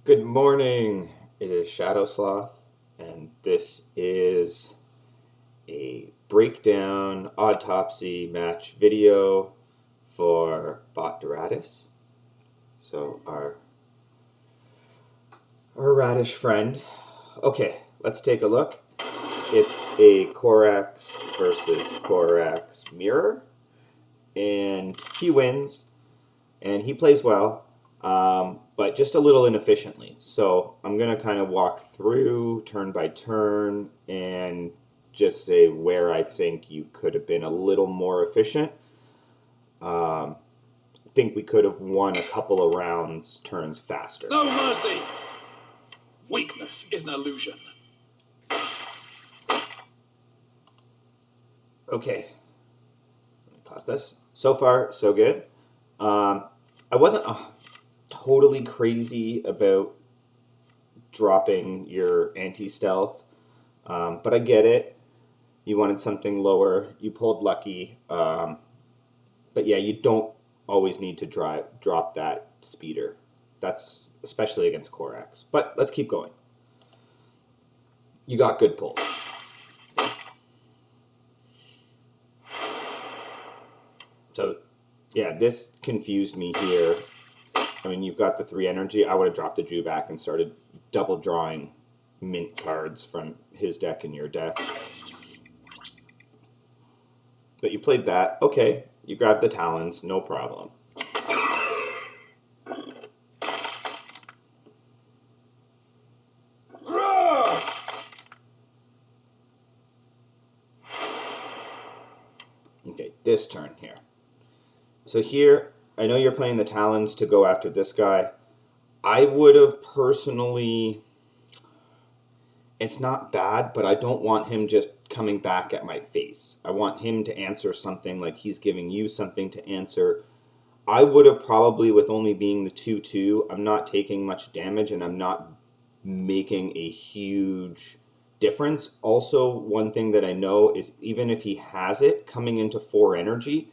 Good morning. It is Shadow Sloth, and this is a breakdown autopsy match video for BotteDeRadis. So our radish friend. Okay, let's take a look. It's a Corax versus Corax mirror, and he wins, and he plays well. But just a little inefficiently. So I'm going to kind of walk through turn by turn and just say where I think you could have been a little more efficient. I think we could have won a couple of rounds turns faster. No mercy! Weakness is an illusion. Okay. Let me pause this. So far, so good. I wasn't totally crazy about dropping your anti-stealth, but I get it. You wanted something lower. You pulled lucky. But yeah, you don't always need to drop that speeder. That's especially against Corax. But let's keep going. You got good pulls. So yeah, this confused me here. I mean, you've got the 3 energy. I would have dropped the Jew back and started double drawing mint cards from his deck and your deck. But you played that. Okay, you grabbed the Talons, no problem. Okay, this turn here. So here, I know you're playing the Talons to go after this guy. I would have personally... It's not bad, but I don't want him just coming back at my face. I want him to answer something like he's giving you something to answer. I would have probably, with only being the 2-2, I'm not taking much damage and I'm not making a huge difference. Also, one thing that I know is even if he has it coming into 4 energy,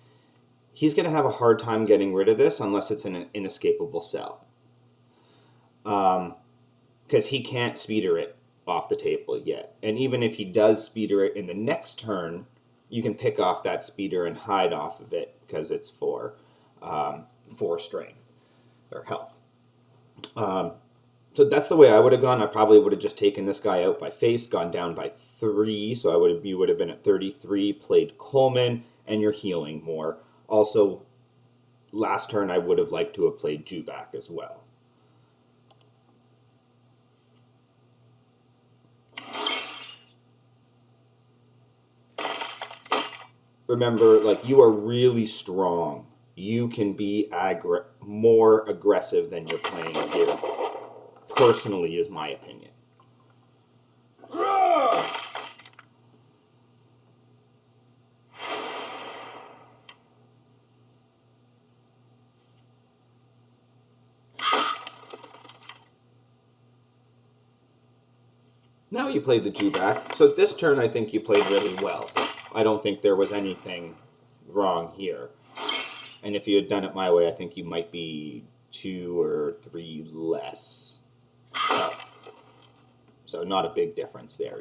he's going to have a hard time getting rid of this unless it's an inescapable cell. Because he can't speeder it off the table yet. And even if he does speeder it in the next turn, you can pick off that speeder and hide off of it because it's for 4 strength or health. So that's the way I would have gone. I probably would have just taken this guy out by face, gone down by 3. So you would have been at 33, played Coleman, and you're healing more. Also, last turn I would have liked to have played Jubak as well. Remember, like, you are really strong. You can be more aggressive than you're playing here. Personally, is my opinion. Now you played the Jubak. So this turn, I think you played really well. I don't think there was anything wrong here. And if you had done it my way, I think you might be 2 or 3 less. So not a big difference there.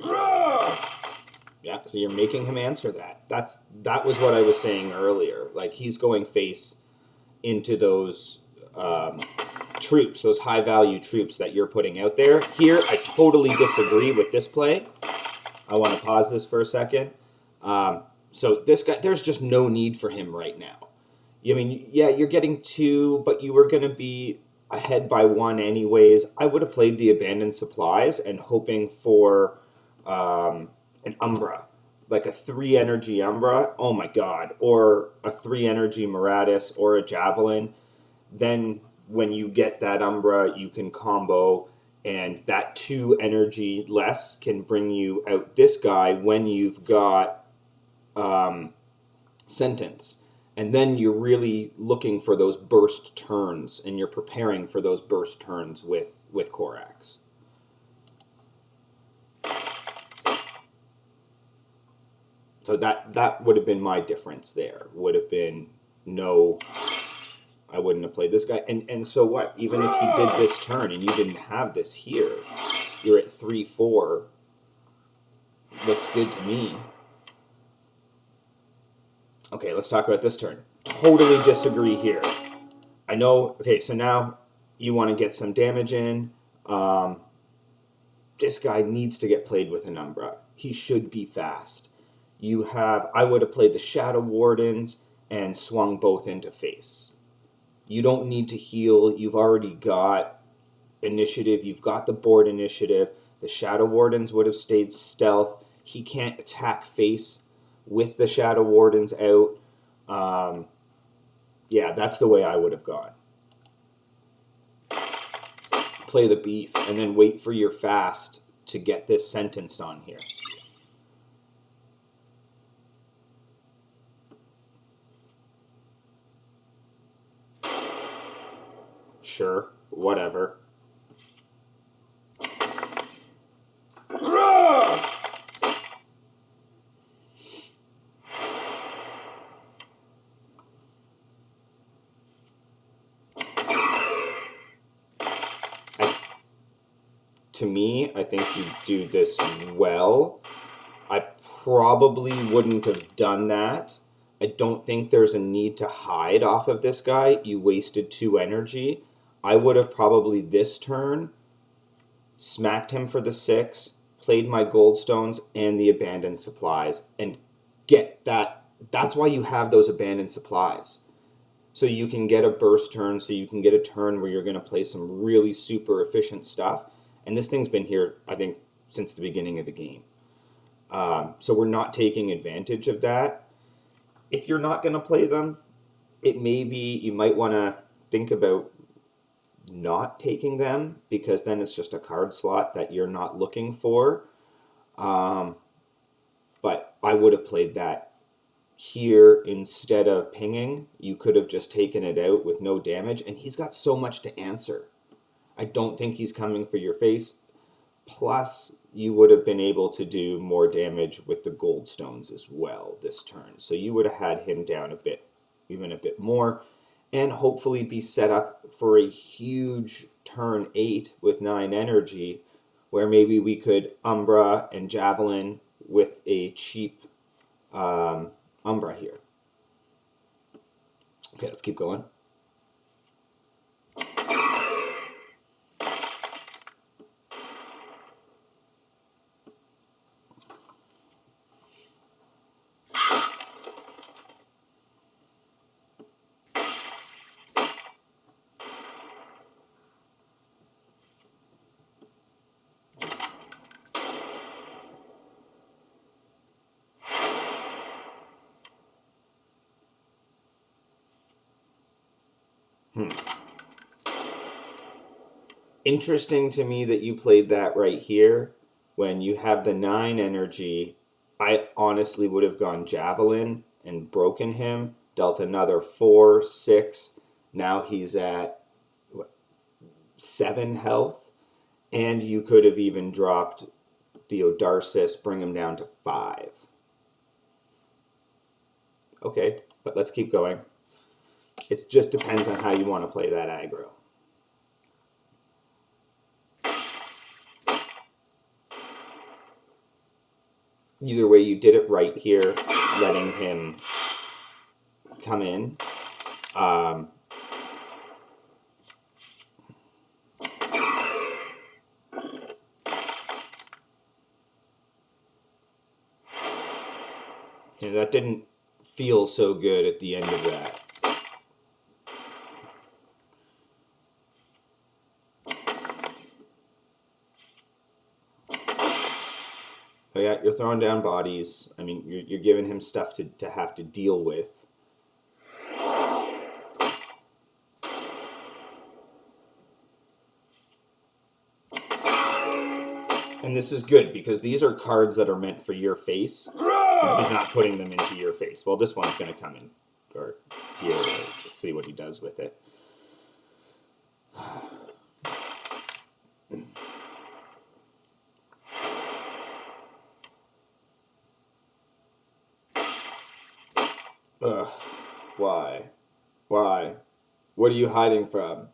Yeah, so you're making him answer that. That was what I was saying earlier. Like, he's going face into those troops, those high-value troops that you're putting out there. Here, I totally disagree with this play. I want to pause this for a second. So this guy, there's just no need for him right now. I mean, yeah, you're getting 2, but you were going to be ahead by 1 anyways. I would have played the Abandoned Supplies and hoping for an Umbra. Like a 3 energy Umbra, oh my god. Or a 3 energy Maraudis or a Javelin. Then when you get that Umbra, you can combo, and that 2 energy less can bring you out this guy when you've got Sentence. And then you're really looking for those burst turns, and you're preparing for those burst turns with Corax. So that would have been my difference there. Would have been no I wouldn't have played this guy. And so what? Even if you did this turn and you didn't have this here, you're at 3-4. Looks good to me. Okay, let's talk about this turn. Totally disagree here. I know, okay, so now you want to get some damage in. This guy needs to get played with an Umbra. He should be fast. I would have played the Shadow Wardens and swung both into face. You don't need to heal. You've already got initiative. You've got the board initiative. The Shadow Wardens would have stayed stealth. He can't attack face with the Shadow Wardens out. Yeah, that's the way I would have gone. Play the beef and then wait for your fast to get this sentenced on here. Sure, whatever. To me, I think you do this well. I probably wouldn't have done that. I don't think there's a need to hide off of this guy. You wasted 2 energy. I would have probably this turn smacked him for the 6, played my goldstones and the abandoned supplies, and get that. That's why you have those abandoned supplies. So you can get a burst turn, so you can get a turn where you're going to play some really super efficient stuff. And this thing's been here, I think, since the beginning of the game. So we're not taking advantage of that. If you're not going to play them, it may be you might want to think about not taking them, because then it's just a card slot that you're not looking for. But I would have played that here instead of pinging. You could have just taken it out with no damage, and he's got so much to answer. I don't think he's coming for your face. Plus, you would have been able to do more damage with the goldstones as well this turn. So you would have had him down a bit, even a bit more, and hopefully be set up for a huge turn 8 with 9 energy, where maybe we could Umbra and Javelin with a cheap Umbra here. Okay, let's keep going. Interesting to me that you played that right here. When you have the 9 energy, I honestly would have gone Javelin and broken him, dealt another 4, 6. Now he's at 7 health. And you could have even dropped Theodarsis, bring him down to 5. Okay, but let's keep going. It just depends on how you want to play that aggro. Either way, you did it right here, letting him come in. And that didn't feel so good at the end of that. Oh yeah, you're throwing down bodies. I mean, you're giving him stuff to have to deal with. And this is good, because these are cards that are meant for your face. And he's not putting them into your face. Well, this one's going to come in, or here. Let's see what he does with it. Ugh. Why? Why? What are you hiding from?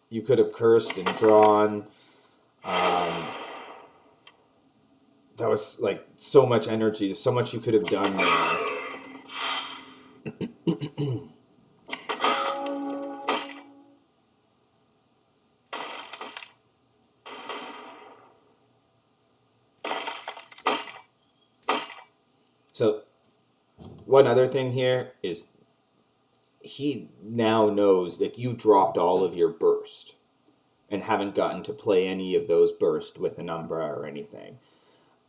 You could have cursed and drawn. That was like so much energy, so much you could have done there. So, one other thing here is he now knows that you dropped all of your burst and haven't gotten to play any of those burst with an Umbra or anything.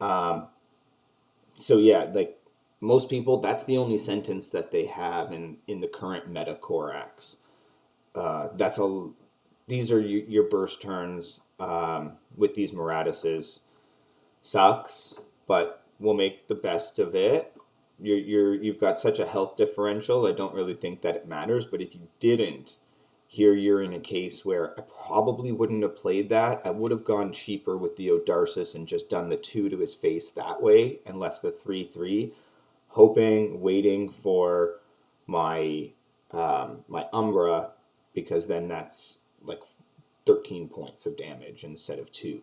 So yeah, like most people, that's the only sentence that they have in the current meta Corax. That's a These are your burst turns with these Maradises. Sucks, but we'll make the best of it. You've got such a health differential. I don't really think that it matters. But if you didn't, here you're in a case where I probably wouldn't have played that. I would have gone cheaper with the Odarsis and just done the 2 to his face that way and left the 3/3, waiting for my my Umbra, because then that's like 13 points of damage instead of 2.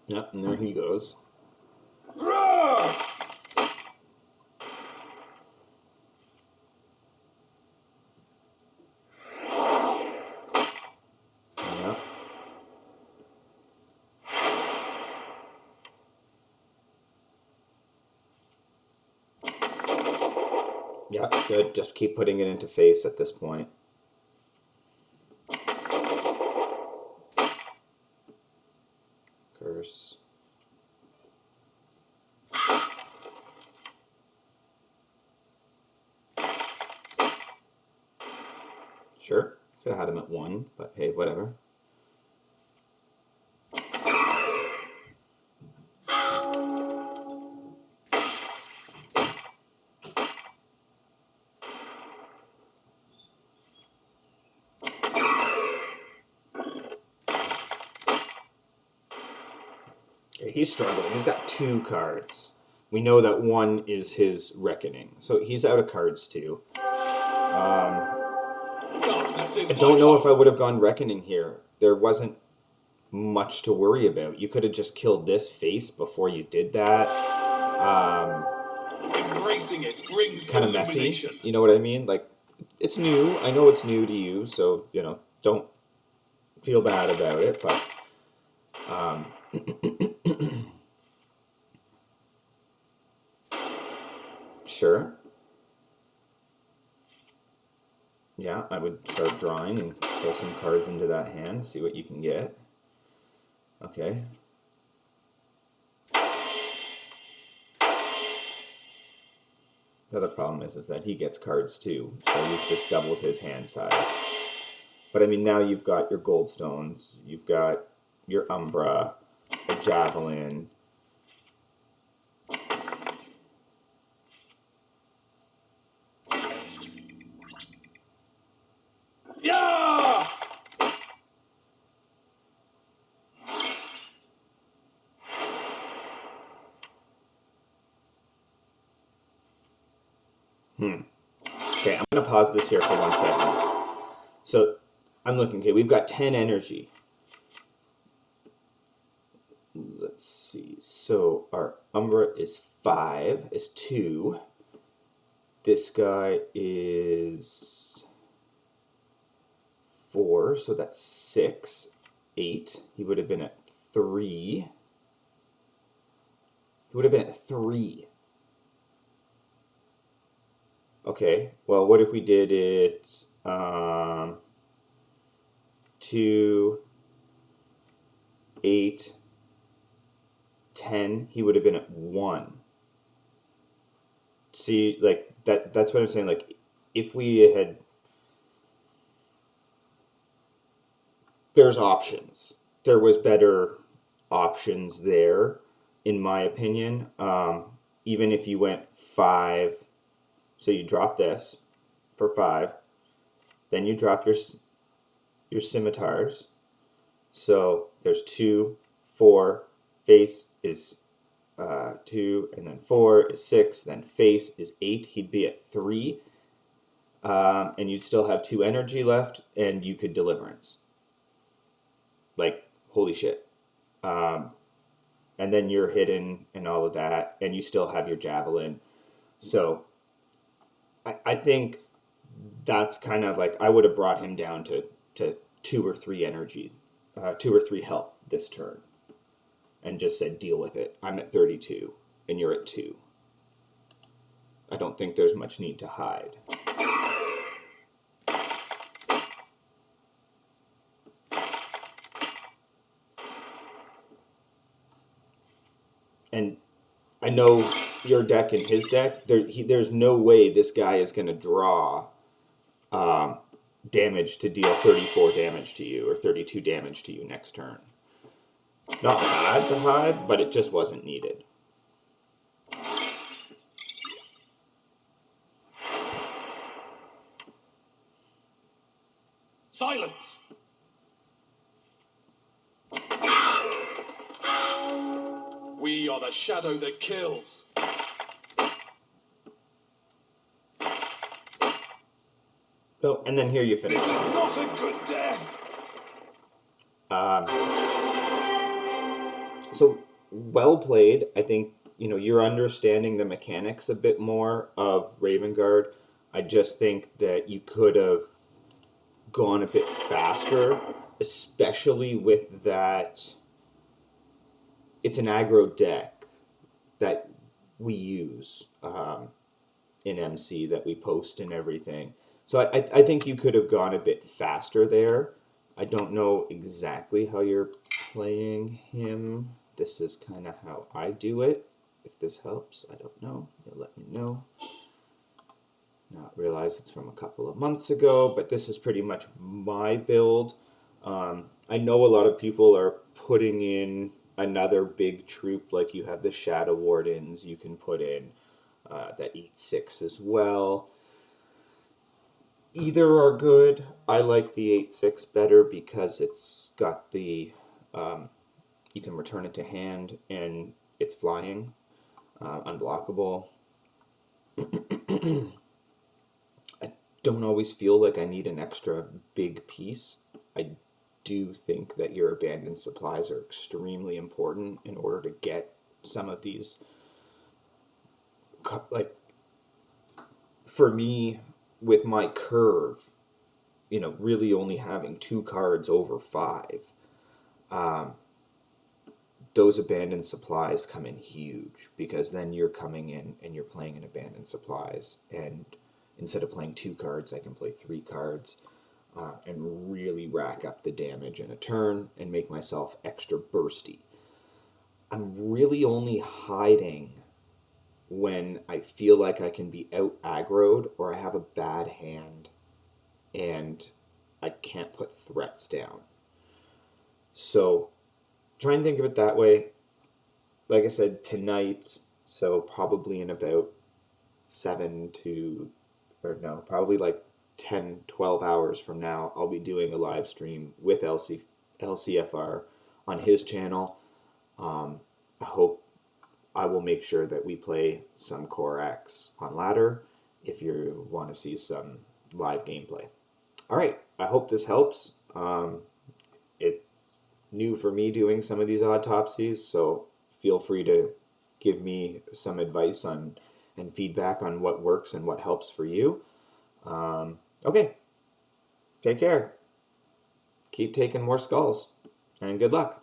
Yep, and there he goes. Yeah. Yeah, good. Just keep putting it into face at this point. Curse. Sure. Could have had him at 1, but hey, whatever. He's struggling. He's got 2 cards. We know that 1 is his Reckoning. So he's out of cards too. I don't know if I would have gone Reckoning here. There wasn't much to worry about. You could have just killed this face before you did that. Embracing it brings kind of messy. You know what I mean? Like, it's new. I know it's new to you, so, you know, don't feel bad about it, but sure. Yeah, I would start drawing and pull some cards into that hand, see what you can get. Okay. The other problem is that he gets cards too, so you've just doubled his hand size. But I mean, now you've got your Goldstones, you've got your Umbra, a Javelin. Yeah! Okay, I'm going to pause this here for 1 second. So, I'm looking, okay, we've got 10 energy. Let's see, so our Umbra is 5, is 2. This guy is 4, so that's 6, 8. He would have been at 3. He would have been at 3. Okay, well, what if we did it 2, 8, 10? He would have been at 1. See, like, that's what I'm saying. Like, if we had... There's options. There was better options there, in my opinion. Even if you went 5... So you drop this for 5, then you drop your scimitars. So there's 2, 4, face is 2, and then 4 is 6, then face is 8. He'd be at 3, and you'd still have 2 energy left, and you could deliverance. Like, holy shit. And then you're hidden and all of that, and you still have your javelin. So I think that's kind of like, I would have brought him down to 2 or 3 energy, 2 or 3 health this turn, and just said, deal with it. I'm at 32, and you're at 2. I don't think there's much need to hide. And I know your deck and his deck, there's no way this guy is going to draw damage to deal 34 damage to you or 32 damage to you next turn. Not bad to hide, but it just wasn't needed. Silence! We are the shadow that kills. Oh, and then here you finish. This is not a good death! So, well played. I think, you're understanding the mechanics a bit more of Raven Guard. I just think that you could have gone a bit faster, especially with that. It's an aggro deck that we use in MC, that we post and everything. So I think you could have gone a bit faster there. I don't know exactly how you're playing him. This is kind of how I do it. If this helps, I don't know. You'll let me know. Not realize it's from a couple of months ago, but this is pretty much my build. I know a lot of people are putting in another big troop, like you have the Shadow Wardens. You can put in that 8/6 as well. Either are good. I like the 8/6 better because it's got the you can return it to hand and it's flying, unblockable. I don't always feel like I need an extra big piece. I do think that your abandoned supplies are extremely important in order to get some of these. Like, for me, with my curve, really only having 2 cards over 5, those abandoned supplies come in huge, because then you're coming in and you're playing in abandoned supplies, and instead of playing 2 cards, I can play 3 cards and really rack up the damage in a turn and make myself extra bursty. I'm really only hiding when I feel like I can be out aggroed or I have a bad hand and I can't put threats down. So try and think of it that way. Like I said, tonight, so probably in about probably like 10, 12 hours from now, I'll be doing a live stream with LCFR on his channel. I hope I will make sure that we play some Corax on ladder if you want to see some live gameplay. All right, I hope this helps. It's new for me doing some of these autopsies, so feel free to give me some advice on and feedback on what works and what helps for you. Okay, take care. Keep taking more skulls, and good luck.